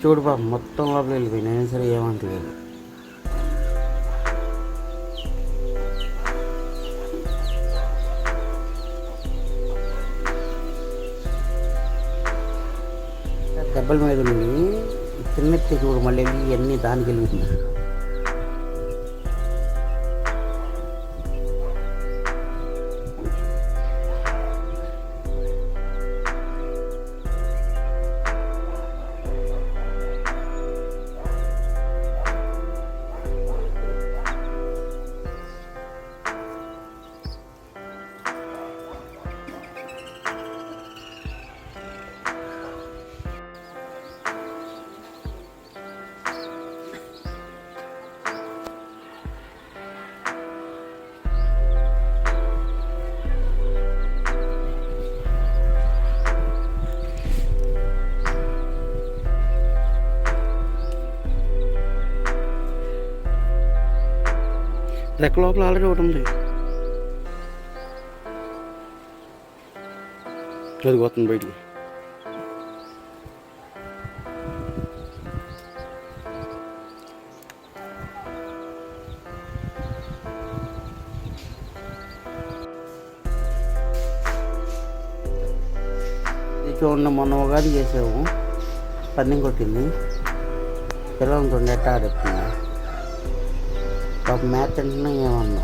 చూడు పాప మొత్తం లోపల వెళ్ళిపోయినా సరే ఏమంటలేదు. దెబ్బల మీద ఉన్నవి చిన్నెత్తి చూడు మళ్ళీ ఇవన్నీ దానికి వెళ్తున్నాయి. లెక్క లోపల ఆల్రెడీ ఒకటి ఉంది, అది పోతుంది బయటికి. ఇది చూడండి, మొన్న ఉగాది చేసాము, పందెం కొట్టింది, పిల్లలు చూడండి ఎట్ట ఆడుతుంది. ఒక మ్యాచ్ అంటున్నా ఏమన్నా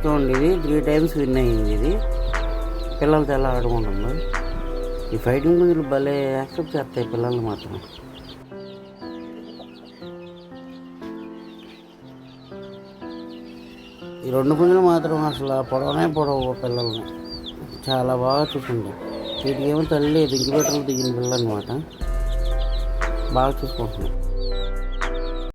చూడండి. ఇది 3 times విన్ అయ్యింది. ఇది పిల్లలతో ఎలా ఆడుకుంటుందో. ఈ ఫైటింగ్ పుంజులు భలే యాక్సెప్ట్ చేస్తాయి పిల్లలు మాత్రం. ఈ 2 పుంజులు మాత్రం అసలు పొడవు పిల్లల్ని చాలా బాగా చూసుకుంటాయి. వీటికి ఏమో తల్లి ఇంక్యుబేటర్లు దిగిన పిల్లలు అనమాట, బాగా చూసుకుంటున్నాయి.